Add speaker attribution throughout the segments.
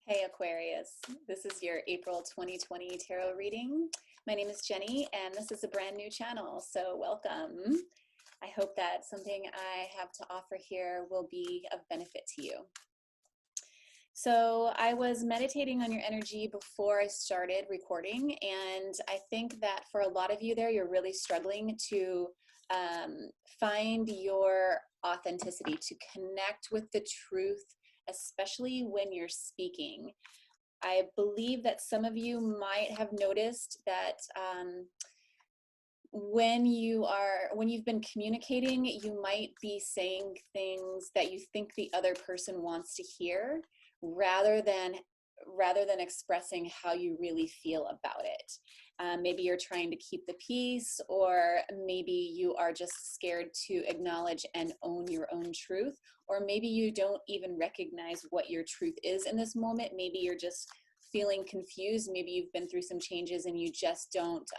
Speaker 1: Hey Aquarius, this is your April 2020 tarot reading. My name is Jenny and this is a brand new channel, so welcome. I hope that something I have to offer here will be of benefit to you. So I was meditating on your energy before I started recording, and I think that for a lot of you there, you're really struggling to find your authenticity, to connect with the truth, especially when you're speaking. I believe that some of you might have noticed that when you've been communicating, you might be saying things that you think the other person wants to hear rather than expressing how you really feel about it. Maybe you're trying to keep the peace, or maybe you are just scared to acknowledge and own your own truth, or maybe you don't even recognize what your truth is in this moment. Maybe you're just feeling confused. Maybe you've been through some changes and you just don't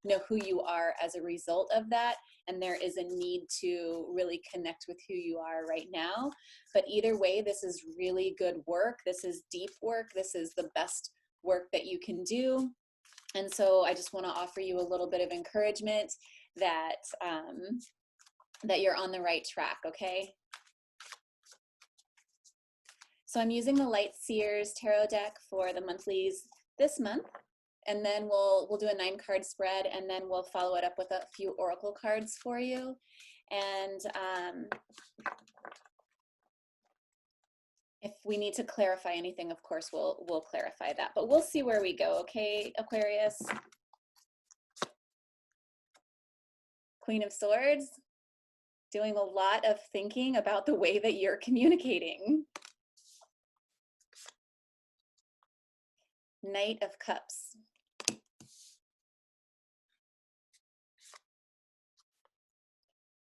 Speaker 1: know who you are as a result of that, and there is a need to really connect with who you are right now. But either way, this is really good work. This is deep work. This is the best work that you can do. And so I just want to offer you a little bit of encouragement that that you're on the right track, okay? So I'm using the Light Seers Tarot deck for the monthlies this month, and then we'll do a 9-card spread, and then we'll follow it up with a few oracle cards for you. And if we need to clarify anything, of course, we'll clarify that. But we'll see where we go, okay, Aquarius? Queen of Swords, doing a lot of thinking about the way that you're communicating. Knight of Cups.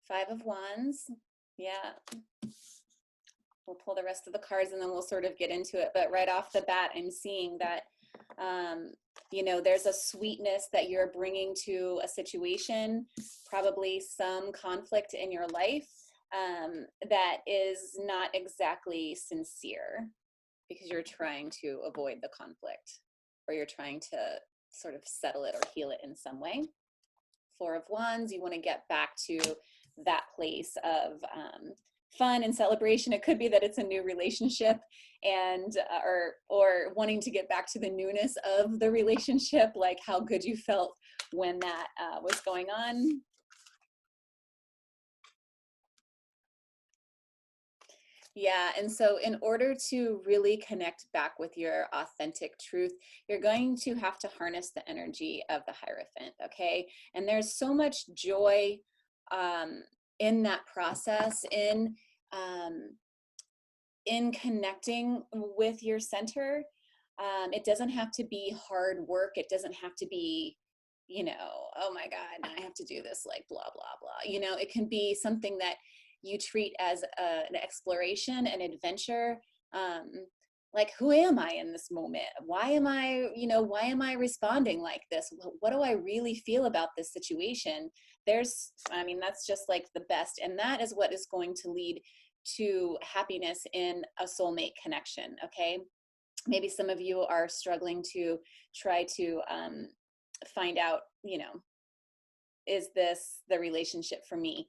Speaker 1: Five of Wands. Yeah. We'll pull the rest of the cards and then we'll sort of get into it. But right off the bat, I'm seeing that, you know, there's a sweetness that you're bringing to a situation, probably some conflict in your life that is not exactly sincere, because you're trying to avoid the conflict, or you're trying to sort of settle it or heal it in some way. Four of Wands, you want to get back to that place of fun and celebration. It could be that it's a new relationship, and or wanting to get back to the newness of the relationship, like how good you felt when that was going on. Yeah, and so in order to really connect back with your authentic truth, you're going to have to harness the energy of the Hierophant, okay? And there's so much joy in that process, in connecting with your center. It doesn't have to be hard work. It doesn't have to be, you know, oh my God, now I have to do this, like blah, blah, blah. You know, it can be something that you treat as an exploration, an adventure. Like, who am I in this moment? Why am I, you know, why am I responding like this? What do I really feel about this situation? I mean, that's just like the best. And that is what is going to lead to happiness in a soulmate connection, okay? Maybe some of you are struggling to try to find out, you know, is this the relationship for me?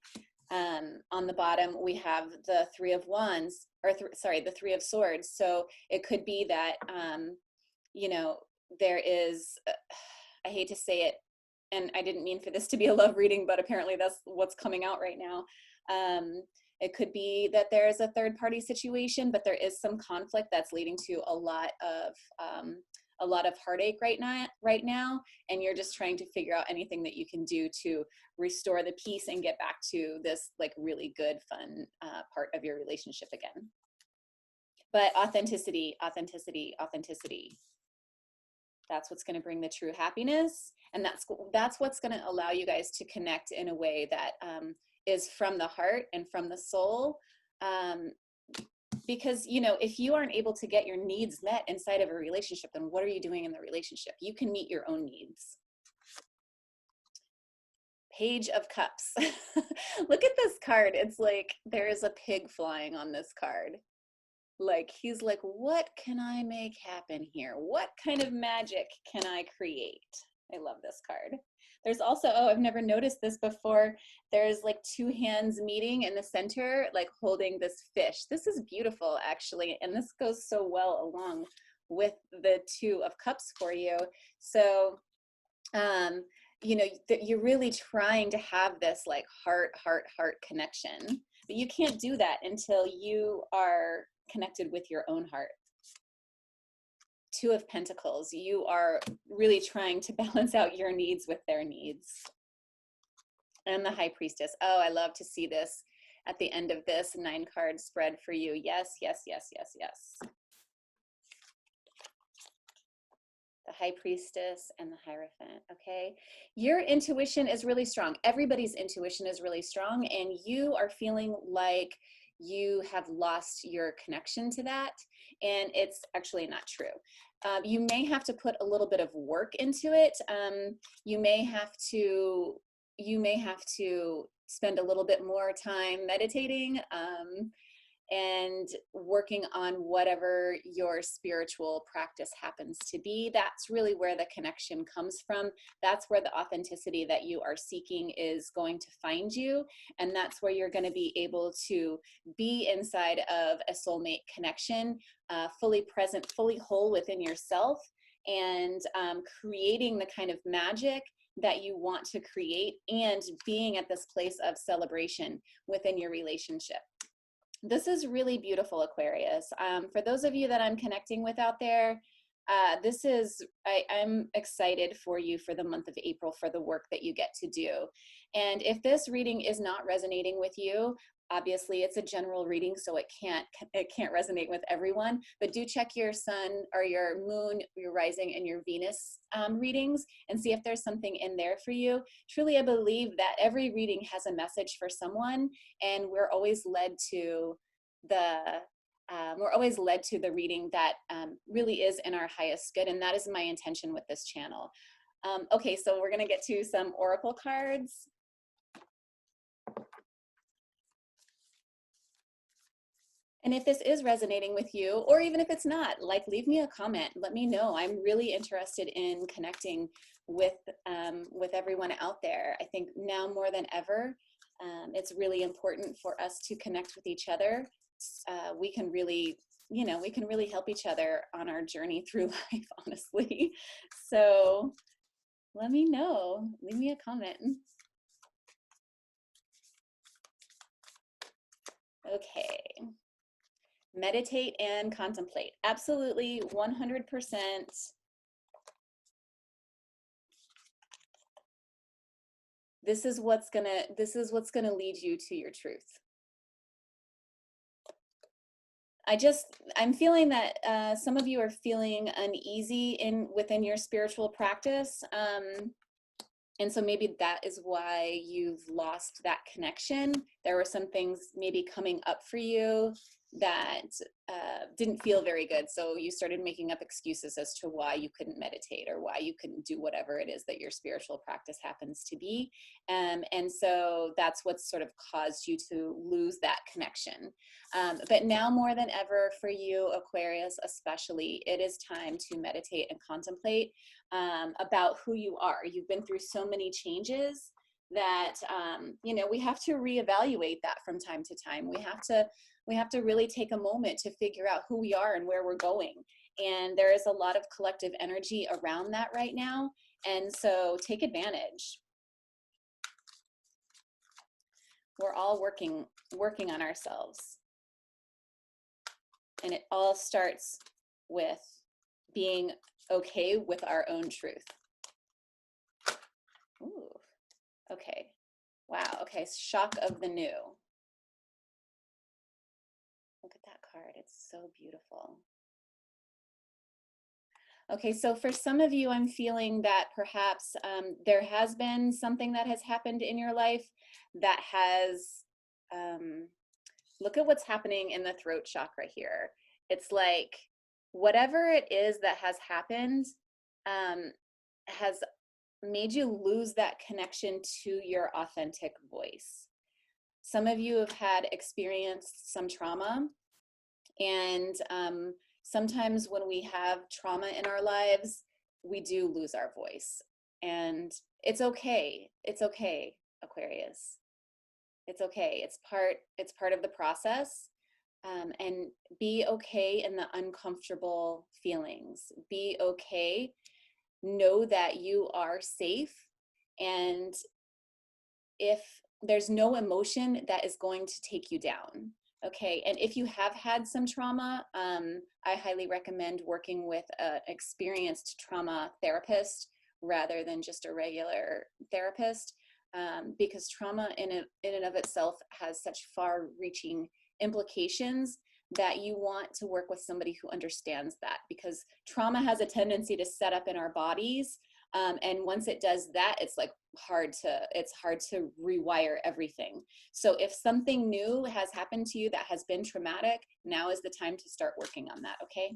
Speaker 1: On the bottom, we have the Three of Wands, or the Three of Swords. So it could be that, you know, there is, I hate to say it, and I didn't mean for this to be a love reading, but apparently that's what's coming out right now. It could be that there's a third-party situation, but there is some conflict that's leading to a lot of heartache right now, and you're just trying to figure out anything that you can do to restore the peace and get back to this like really good, fun part of your relationship again. But authenticity, authenticity, authenticity. That's what's going to bring the true happiness, and that's what's going to allow you guys to connect in a way that is from the heart and from the soul. Because, you know, if you aren't able to get your needs met inside of a relationship, then what are you doing in the relationship? You can meet your own needs. Page of Cups. Look at this card. It's like there is a pig flying on this card. Like, he's like, what can I make happen here? What kind of magic can I create? I love this card. There's also, oh, I've never noticed this before. There's like two hands meeting in the center, like holding this fish. This is beautiful, actually. And this goes so well along with the Two of Cups for you. So, you know, you're really trying to have this like heart connection, but you can't do that until you are connected with your own heart. Two of Pentacles, you are really trying to balance out your needs with their needs. And the High Priestess. Oh, I love to see this at the end of this 9-card spread for you. Yes, yes, yes, yes, yes. The High Priestess and the Hierophant. Okay, your intuition is really strong. Everybody's intuition is really strong, and you are feeling like you have lost your connection to that, and it's actually not true. You may have to put a little bit of work into it. You may have to spend a little bit more time meditating, and working on whatever your spiritual practice happens to be. That's really where the connection comes from. That's where the authenticity that you are seeking is going to find you. And that's where you're going to be able to be inside of a soulmate connection, fully present, fully whole within yourself, and creating the kind of magic that you want to create, and being at this place of celebration within your relationship. This is really beautiful, Aquarius. For those of you that I'm connecting with out there, I'm excited for you for the month of April, for the work that you get to do. And if this reading is not resonating with you, obviously it's a general reading, so it can't resonate with everyone, but do check your sun or your moon, your rising, and your Venus readings, and see if there's something in there for you. Truly, I believe that every reading has a message for someone, and we're always led to the reading that really is in our highest good, and that is my intention with this channel. Okay, so we're gonna get to some oracle cards. And if this is resonating with you, or even if it's not, like, leave me a comment. Let me know. I'm really interested in connecting with everyone out there. I think now more than ever, it's really important for us to connect with each other. We can really, we can really help each other on our journey through life, honestly. So let me know. Leave me a comment. Okay. Meditate and contemplate. Absolutely, 100%. This is what's gonna lead you to your truth. I'm feeling that some of you are feeling uneasy within your spiritual practice. And so maybe that is why you've lost that connection. There were some things maybe coming up for you that didn't feel very good. So you started making up excuses as to why you couldn't meditate, or why you couldn't do whatever it is that your spiritual practice happens to be. And so that's what's sort of caused you to lose that connection. But now more than ever for you, Aquarius especially, it is time to meditate and contemplate about who you are. You've been through so many changes that we have to reevaluate that from time to time. We have to really take a moment to figure out who we are and where we're going. And there is a lot of collective energy around that right now. And so take advantage. We're all working on ourselves. And it all starts with being okay with our own truth. Ooh, okay. Wow, okay, shock of the new. Look at that card, it's so beautiful. Okay, so for some of you, I'm feeling that perhaps there has been something that has happened in your life that has, look at what's happening in the throat chakra here. It's like whatever it is that has happened has made you lose that connection to your authentic voice. Some of you have had experienced some trauma, And sometimes when we have trauma in our lives, we do lose our voice. And it's okay. It's okay, Aquarius. It's okay. It's part of the process. And be okay in the uncomfortable feelings. Be okay. Know that you are safe. And if there's no emotion that is going to take you down. Okay, and if you have had some trauma, I highly recommend working with an experienced trauma therapist rather than just a regular therapist, because trauma in and of itself has such far-reaching implications that you want to work with somebody who understands that, because trauma has a tendency to set up in our bodies. And once it does that, it's like hard to rewire everything. So if something new has happened to you that has been traumatic, now is the time to start working on that, okay?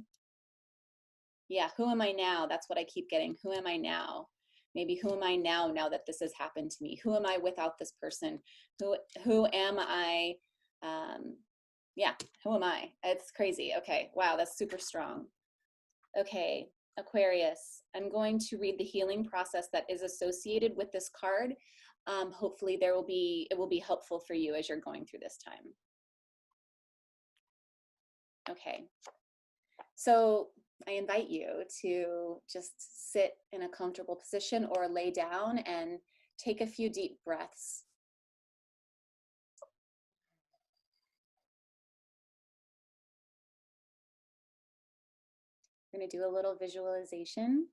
Speaker 1: Yeah, who am I now? That's what I keep getting. Who am I now? Maybe who am I now that this has happened to me? Who am I without this person? Who am I? Yeah, who am I? It's crazy. Okay, wow, that's super strong. Okay, Aquarius, I'm going to read the healing process that is associated with this card. Hopefully it will be helpful for you as you're going through this time. Okay, so I invite you to just sit in a comfortable position or lay down and take a few deep breaths. We're going to do a little visualization.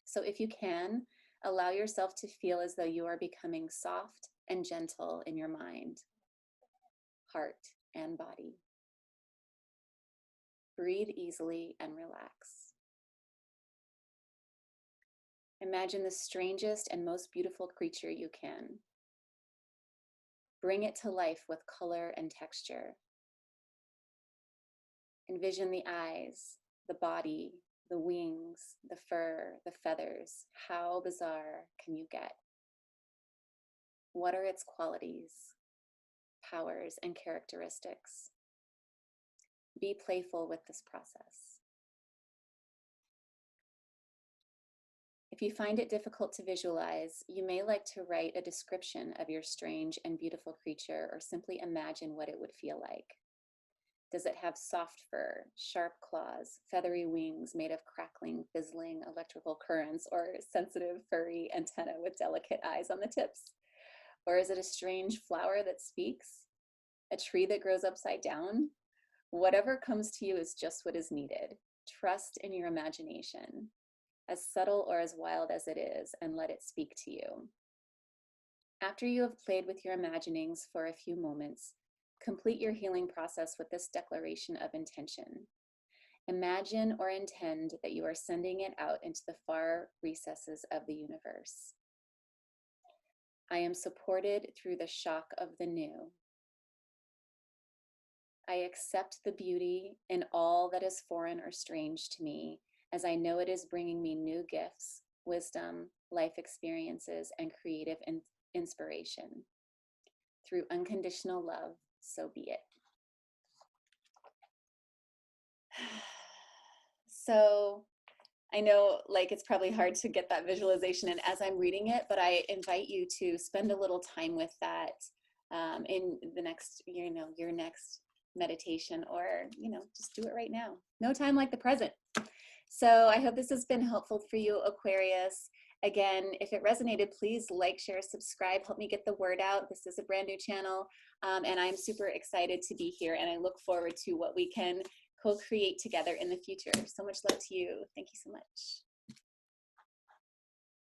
Speaker 1: So if you can, allow yourself to feel as though you are becoming soft and gentle in your mind, heart, and body. Breathe easily and relax. Imagine the strangest and most beautiful creature you can. Bring it to life with color and texture. Envision the eyes, the body, the wings, the fur, the feathers. How bizarre can you get? What are its qualities, powers, and characteristics? Be playful with this process. If you find it difficult to visualize, you may like to write a description of your strange and beautiful creature, or simply imagine what it would feel like. Does it have soft fur, sharp claws, feathery wings made of crackling, fizzling electrical currents, or sensitive, furry antennae with delicate eyes on the tips? Or is it a strange flower that speaks? A tree that grows upside down? Whatever comes to you is just what is needed. Trust in your imagination, as subtle or as wild as it is, and let it speak to you. After you have played with your imaginings for a few moments, complete your healing process with this declaration of intention. Imagine or intend that you are sending it out into the far recesses of the universe. I am supported through the shock of the new. I accept the beauty in all that is foreign or strange to me, as I know it is bringing me new gifts, wisdom, life experiences, and creative inspiration. Through unconditional love, so be it. So I know, like, it's probably hard to get that visualization in as I'm reading it, but I invite you to spend a little time with that in the next, your next meditation, or, just do it right now. No time like the present. So I hope this has been helpful for you, Aquarius. Again, if it resonated, please like, share, subscribe, help me get the word out. This is a brand new channel, and I'm super excited to be here, and I look forward to what we can co-create together in the future. So much love to you. Thank you so much.